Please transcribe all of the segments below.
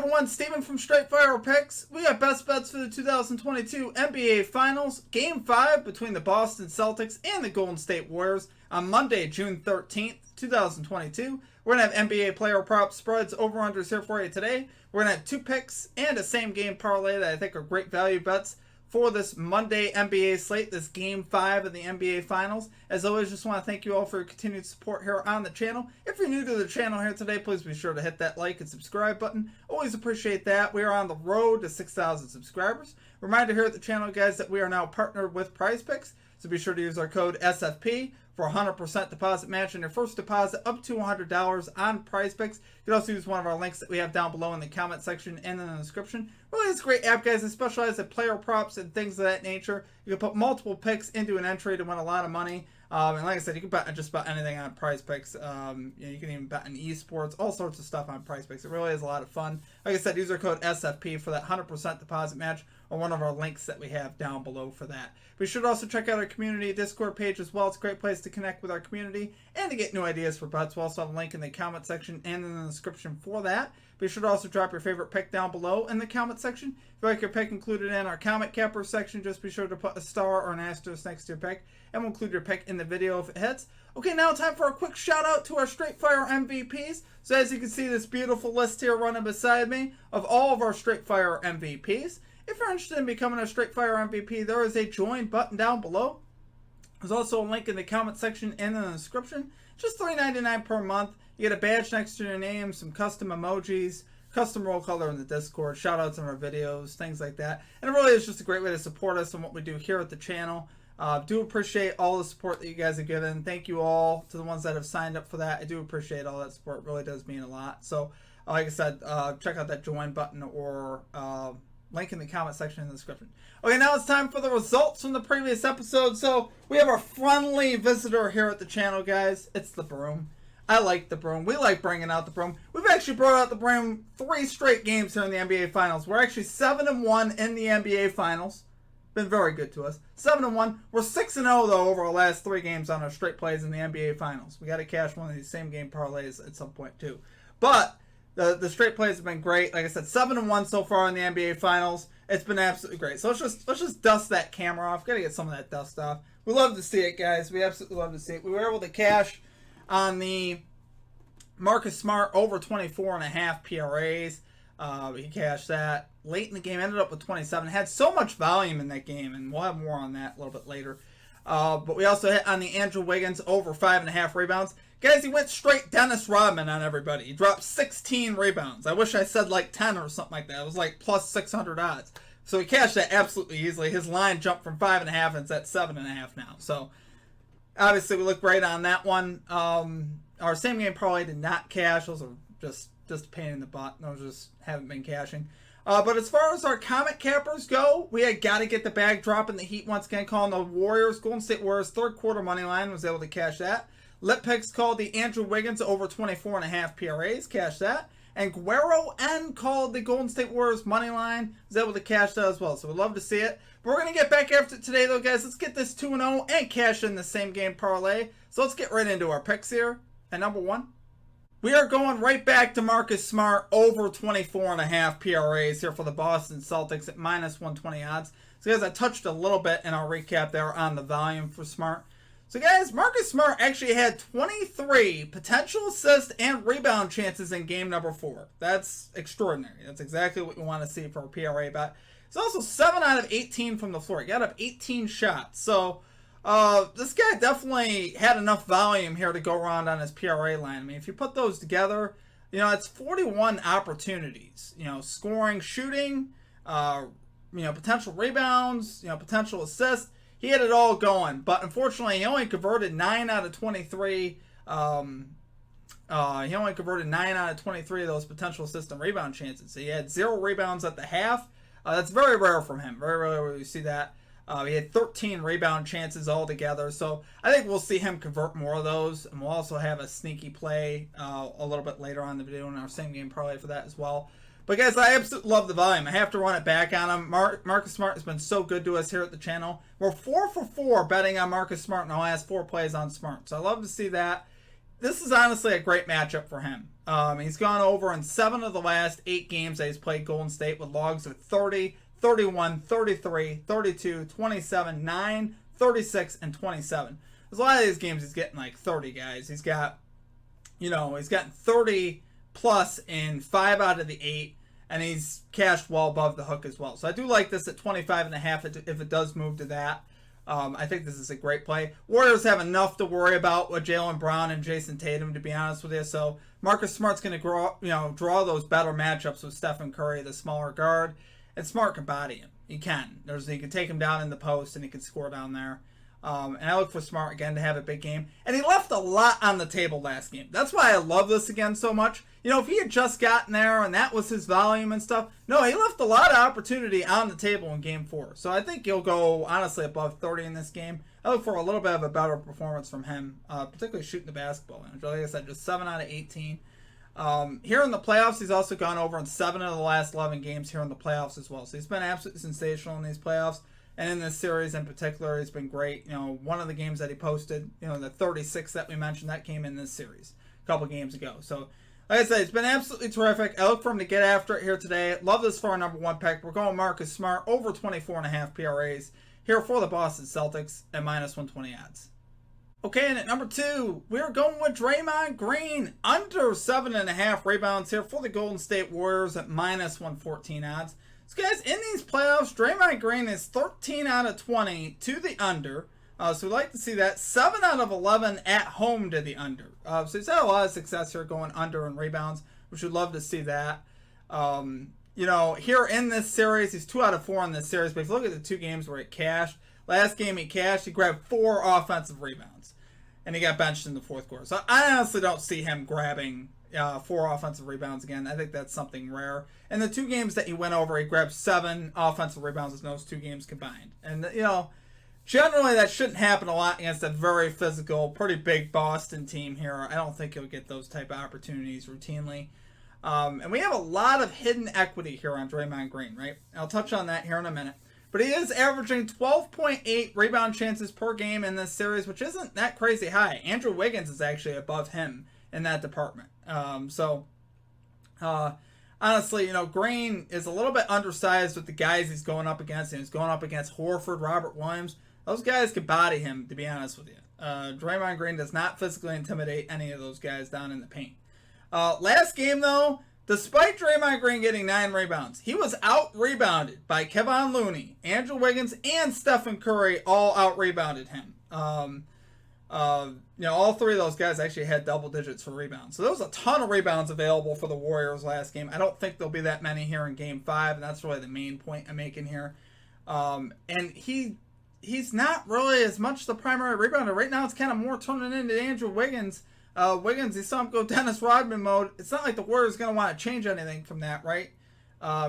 everyone, Steven from Straight Fire Picks. We got best bets for the 2022 NBA Finals. Game 5 between the Boston Celtics and the Golden State Warriors on Monday, June 13th, 2022. We're going to have NBA player prop spreads, over-unders here for you today. We're going to have 2 picks and a same-game parlay that I think are great value bets for this Monday NBA slate, this Game 5 of the NBA Finals. As always, just want to thank you all for your continued support here on the channel. If you're new to the channel here today, please be sure to hit that like and subscribe button. Always appreciate that. We are on the road to 6,000 subscribers. Reminder here at the channel, guys, that we are now partnered with Prize Picks, so be sure to use our code SFP for 100% deposit match on your first deposit up to $100 on Prize Picks. You can also use one of our links that we have down below in the comment section and in the description. Really, it's a great app, guys. They specialize in player props and things of that nature. You can put multiple picks into an entry to win a lot of money. And like I said, you can bet on just about anything on Prize Picks. You can even bet on esports, all sorts of stuff on Prize Picks. It really is a lot of fun. Like I said, use our code SFP for that 100% deposit match, or one of our links that we have down below for that. We should also check out our community Discord page as well. It's a great place to connect with our community and to get new ideas for bets. We'll also have a link in the comment section and in the description for that. Be sure to also drop your favorite pick down below in the comment section. If you like your pick included in our comment capper section, just be sure to put a star or an asterisk next to your pick, and we'll include your pick in the video if it hits. Okay, now time for a quick shout out to our Straight Fire MVPs. So as you can see, this beautiful list here running beside me of all of our Straight Fire MVPs. If you're interested in becoming a Straight Fire MVP, there is a join button down below. There's also a link in the comment section and in the description. Just $3.99 per month. You get a badge next to your name, some custom emojis, custom roll color in the Discord, shout outs on our videos, things like that. And it really is just a great way to support us and what we do here at the channel. Do appreciate all the support that you guys have given. Thank you all to the ones that have signed up for that. I do appreciate all that support. It really does mean a lot. So, like I said, check out that join button or link in the comment section in the description. Okay, now it's time for the results from the previous episode. So we have our friendly visitor here at the channel, guys. It's the Broom. I like the Broom. We like bringing out the Broom. We've actually brought out the Broom 3 straight games here in the NBA Finals. We're actually 7-1 in the NBA Finals. Been very good to us. 7-1. We're 6-0 though over our last 3 games on our straight plays in the NBA Finals. We got to cash one of these same game parlays at some point too. But the straight plays have been great. Like I said, 7-1 so far in the NBA Finals. It's been absolutely great. So let's just dust that camera off. Got to get some of that dust off. We love to see it, guys. We absolutely love to see it. We were able to cash on the Marcus Smart over 24.5 PRAs. He cashed that late in the game. Ended up with 27. Had so much volume in that game, and we'll have more on that a little bit later. But we also hit on the Andrew Wiggins over 5.5 rebounds. Guys, he went straight Dennis Rodman on everybody. He dropped 16 rebounds. I wish I said like 10 or something like that. It was like plus 600 odds. So he cashed that absolutely easily. His line jumped from 5.5 and it's at 7.5 now. So obviously we look great on that one. Our same game parlay did not cash. Those are just a pain in the butt. Those just haven't been cashing. But as far as our comment cappers go, we had got to get the bag dropping the Heat once again, calling the Warriors, Golden State Warriors, third quarter money line, was able to cash that. Lip Picks called the Andrew Wiggins over 24.5 PRAs, cash that. And Guerrero N called the Golden State Warriors money line, was able to cash that as well. So we'd love to see it. But we're going to get back after it today, though, guys. Let's get this 2-0 and cash in the same game parlay. So let's get right into our picks here. And number 1. We are going right back to Marcus Smart over 24.5 PRAs here for the Boston Celtics at minus 120 odds. So guys, I touched a little bit in our recap there on the volume for Smart. So guys, Marcus Smart actually had 23 potential assist and rebound chances in game number 4. That's extraordinary. That's exactly what we want to see for a PRA bet. It's also 7 out of 18 from the floor. He got up 18 shots. So this guy definitely had enough volume here to go around on his PRA line. I mean, if you put those together, you know, it's 41 opportunities. You know, scoring, shooting, potential rebounds, potential assists. He had it all going, but unfortunately, he only converted 9 out of 23. He only converted 9 out of 23 of those potential assist and rebound chances. So he had 0 rebounds at the half. That's very rare from him. Very rarely we see that. He had 13 rebound chances altogether, so I think we'll see him convert more of those, and we'll also have a sneaky play a little bit later on in the video in our same game parlay for that as well. But guys, I absolutely love the volume. I have to run it back on him. Marcus Smart has been so good to us here at the channel. We're 4 for 4 betting on Marcus Smart in the last 4 plays on Smart, so I love to see that. This is honestly a great matchup for him. He's gone over in 7 of the last 8 games that he's played Golden State with logs of 30, 31, 33, 32, 27, 9, 36, and 27. There's a lot of these games he's getting like 30 guys. He's got, he's gotten 30 plus in 5 out of the 8, and he's cashed well above the hook as well. So I do like this at 25.5 if it does move to that. I think this is a great play. Warriors have enough to worry about with Jaylen Brown and Jason Tatum, to be honest with you. So Marcus Smart's going to draw those better matchups with Stephen Curry, the smaller guard, and Smart can body him. He can. He can take him down in the post, and he can score down there. And I look for Smart again to have a big game. And he left a lot on the table last game. That's why I love this again so much. If he had just gotten there and that was his volume and stuff, no, he left a lot of opportunity on the table in Game 4. So I think he'll go, honestly, above 30 in this game. I look for a little bit of a better performance from him, particularly shooting the basketball. And like I said, just 7 out of 18. Here in the playoffs, he's also gone over in 7 of the last 11 games here in the playoffs as well. So he's been absolutely sensational in these playoffs. And in this series in particular, he's been great. One of the games that he posted, the 36 that we mentioned, that came in this series a couple games ago. So, like I said, it's been absolutely terrific. I look for him to get after it here today. Love this for our number 1 pick. We're going Marcus Smart over 24.5 PRAs here for the Boston Celtics at minus 120 odds. Okay, and at number 2, we're going with Draymond Green under 7.5 rebounds here for the Golden State Warriors at minus 114 odds. So guys, in these playoffs, Draymond Green is 13 out of 20 to the under. So we'd like to see that. 7 out of 11 at home to the under. So he's had a lot of success here going under in rebounds, which we'd love to see that. Here in this series, he's 2 out of 4 in this series. But if you look at the 2 games where he cashed, last game he cashed, he grabbed 4 offensive rebounds. And he got benched in the 4th quarter. So I honestly don't see him grabbing 4 offensive rebounds again. I think that's something rare. And the 2 games that he went over, he grabbed 7 offensive rebounds in those 2 games combined. And, generally that shouldn't happen a lot against a very physical, pretty big Boston team here. I don't think he'll get those type of opportunities routinely. And we have a lot of hidden equity here on Draymond Green, right? I'll touch on that here in a minute. But he is averaging 12.8 rebound chances per game in this series, which isn't that crazy high. Andrew Wiggins is actually above him in that department. Honestly, Green is a little bit undersized with the guys he's going up against. And he's going up against Horford, Robert Williams. Those guys could body him, to be honest with you. Draymond Green does not physically intimidate any of those guys down in the paint. Last game, though, despite Draymond Green getting 9 rebounds, he was out-rebounded by Kevon Looney, Andrew Wiggins, and Stephen Curry all out-rebounded him. All 3 of those guys actually had double digits for rebounds. So there was a ton of rebounds available for the Warriors last game. I don't think there'll be that many here in Game 5, and that's really the main point I'm making here. And he's not really as much the primary rebounder. Right now it's kind of more turning into Andrew Wiggins. Wiggins, you saw him go Dennis Rodman mode. It's not like the Warriors going to want to change anything from that, right?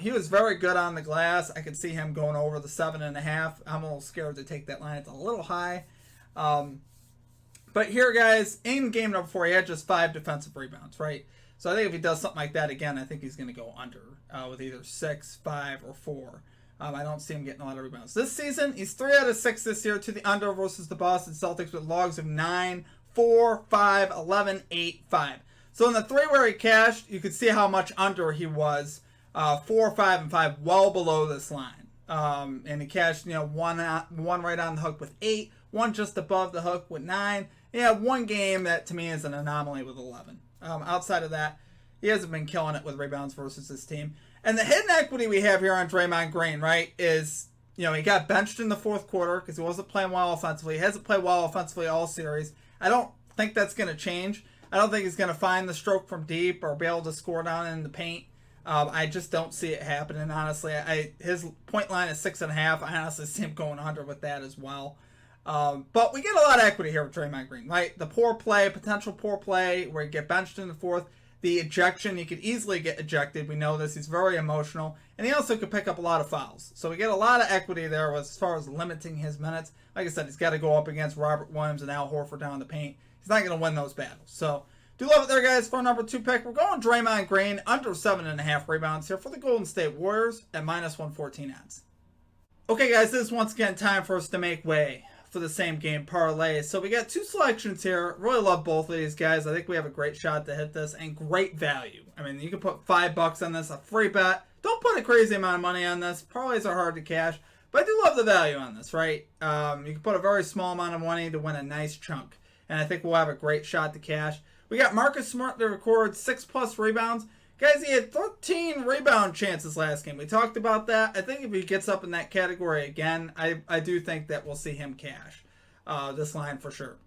He was very good on the glass. I could see him going over the 7.5. I'm a little scared to take that line. It's a little high. But here, guys, in game number 4, he had just 5 defensive rebounds, right? So I think if he does something like that again, I think he's going to go under with either 6, 5, or 4. I don't see him getting a lot of rebounds. This season, he's 3 out of 6 this year to the under versus the Boston Celtics with logs of 9, 4, 5, 11, 8, 5. So in the 3 where he cashed, you could see how much under he was. 4, 5, and 5 well below this line. And he cashed, one right on the hook with 8, 1 just above the hook with 9. Yeah, 1 game that to me is an anomaly with 11. Outside of that, he hasn't been killing it with rebounds versus this team. And the hidden equity we have here on Draymond Green, right, is, he got benched in the 4th quarter because he wasn't playing well offensively. He hasn't played well offensively all series. I don't think that's going to change. I don't think he's going to find the stroke from deep or be able to score down in the paint. I just don't see it happening, honestly. His point line is 6.5. I honestly see him going under with that as well. But we get a lot of equity here with Draymond Green, right? The potential poor play, where you get benched in the 4th. The ejection, he could easily get ejected. We know this. He's very emotional. And he also could pick up a lot of fouls. So we get a lot of equity there as far as limiting his minutes. Like I said, he's got to go up against Robert Williams and Al Horford down the paint. He's not going to win those battles. So do love it there, guys. For our number 2 pick, we're going Draymond Green under 7.5 rebounds here for the Golden State Warriors at minus 114 odds. Okay, guys, this is once again time for us to make way for the same game parlay. So we got two selections here. Really love both of these guys. I think we have a great shot to hit this and great value. I mean, you can put $5 on this, a free bet. Don't put a crazy amount of money on this. Parlays are hard to cash, but I do love the value on this, right? You can put a very small amount of money to win a nice chunk, and I think we'll have a great shot to cash. We got Marcus Smart to record 6+ rebounds. Guys, he had 13 rebound chances last game. We talked about that. I think if he gets up in that category again, I do think that we'll see him cash this line for sure.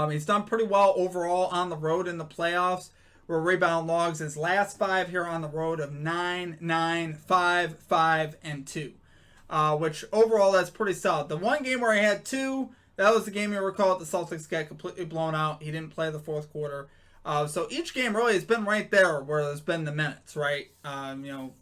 He's done pretty well overall on the road in the playoffs, where rebound logs his last 5 here on the road of 9, 9, 5, 5, and 2. Which overall, that's pretty solid. The one game where he had 2, that was the game you recall the Celtics got completely blown out. He didn't play the fourth quarter. So each game really has been right there where there's been the minutes, right?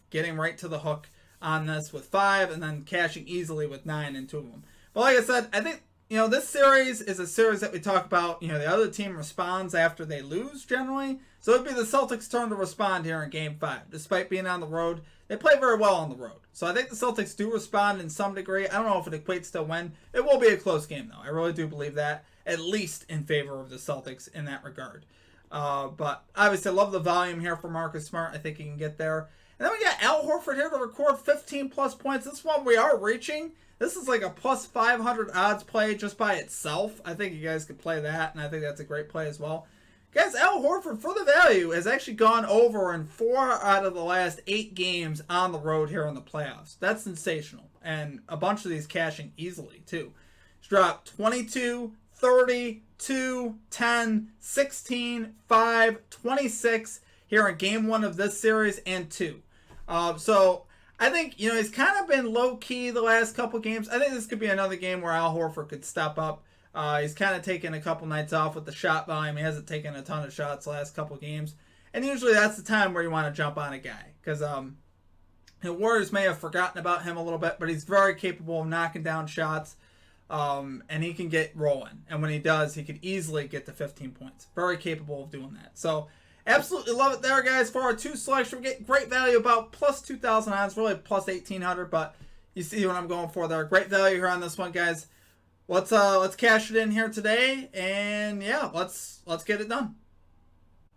Getting right to the hook on this with 5 and then cashing easily with 9 in 2 of them. But like I said, I think, this series is a series that we talk about. The other team responds after they lose generally. So it'd be the Celtics' turn to respond here in Game 5. Despite being on the road, they play very well on the road. So I think the Celtics do respond in some degree. I don't know if it equates to a win. It will be a close game, though. I really do believe that, at least in favor of the Celtics in that regard. But obviously, I love the volume here for Marcus Smart. I think he can get there. And then we got Al Horford here to record 15+ points. This one we are reaching. This is like a plus 500 odds play just by itself. I think you guys could play that, and I think that's a great play as well. Guys, Al Horford, for the value, has actually gone over in 4 out of the last 8 games on the road here in the playoffs. That's sensational. And a bunch of these cashing easily, too. He's dropped 22, 30, 2, 10, 16, 5, 26 here in Game 1 of this series and 2. So I think, he's kind of been low-key the last couple games. I think this could be another game where Al Horford could step up. He's kind of taken a couple nights off with the shot volume. He hasn't taken a ton of shots the last couple games. And usually that's the time where you want to jump on a guy. Because Warriors may have forgotten about him a little bit, but he's very capable of knocking down shots. And he can get rolling. And when he does, he could easily get to 15 points. Very capable of doing that. So, absolutely love it there, guys. For our 2 selection, we get great value, about plus 2,000 odds, really plus 1,800. But you see what I'm going for there. Great value here on this one, guys. Let's cash it in here today. And yeah, let's get it done.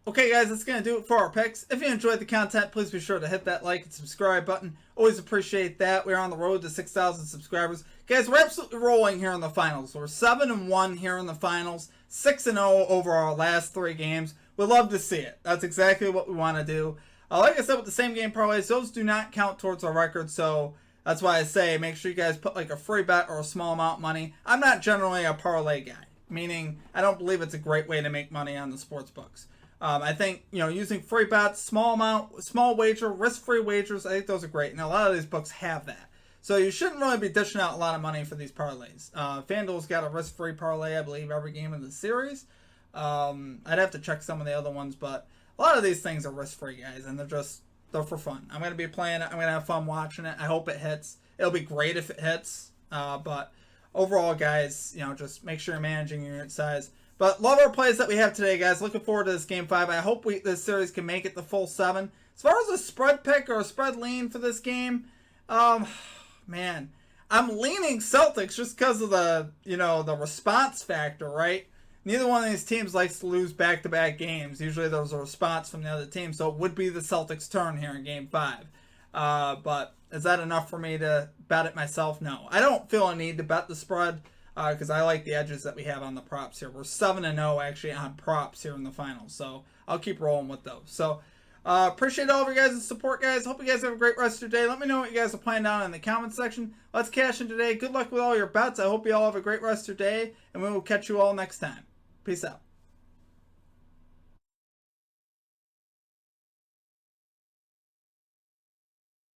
Okay, guys, that's going to do it for our picks. If you enjoyed the content, please be sure to hit that like and subscribe button. Always appreciate that. We're on the road to 6,000 subscribers. Guys, we're absolutely rolling here in the finals. We're 7-1 here in the finals, 6-0 over our last 3 games. We'd love to see it. That's exactly what we want to do. Like I said, with the same game parlays, those do not count towards our record, so that's why I say make sure you guys put like a free bet or a small amount of money. I'm not generally a parlay guy, meaning I don't believe it's a great way to make money on the sports books. I think, using free bets, small wager, risk-free wagers, I think those are great. And a lot of these books have that. So you shouldn't really be dishing out a lot of money for these parlays. FanDuel's got a risk-free parlay, I believe, every game in the series. I'd have to check some of the other ones, but a lot of these things are risk-free, guys, and they're for fun. I'm going to be playing it. I'm going to have fun watching it. I hope it hits. It'll be great if it hits. But overall, guys, just make sure you're managing your unit size. But love our plays that we have today, guys. Looking forward to this Game 5. I hope this series can make it the full 7. As far as a spread pick or a spread lean for this game, man, I'm leaning Celtics just because of the response factor, right? Neither one of these teams likes to lose back-to-back games. Usually there's a response from the other team, so it would be the Celtics' turn here in Game 5. But is that enough for me to bet it myself? No. I don't feel a need to bet the spread because I like the edges that we have on the props here. We're 7-0 actually on props here in the finals, so I'll keep rolling with those. So appreciate all of your guys' support, guys. Hope you guys have a great rest of your day. Let me know what you guys are playing down in the comments section. Let's cash in today. Good luck with all your bets. I hope you all have a great rest of your day, and we will catch you all next time. Peace out.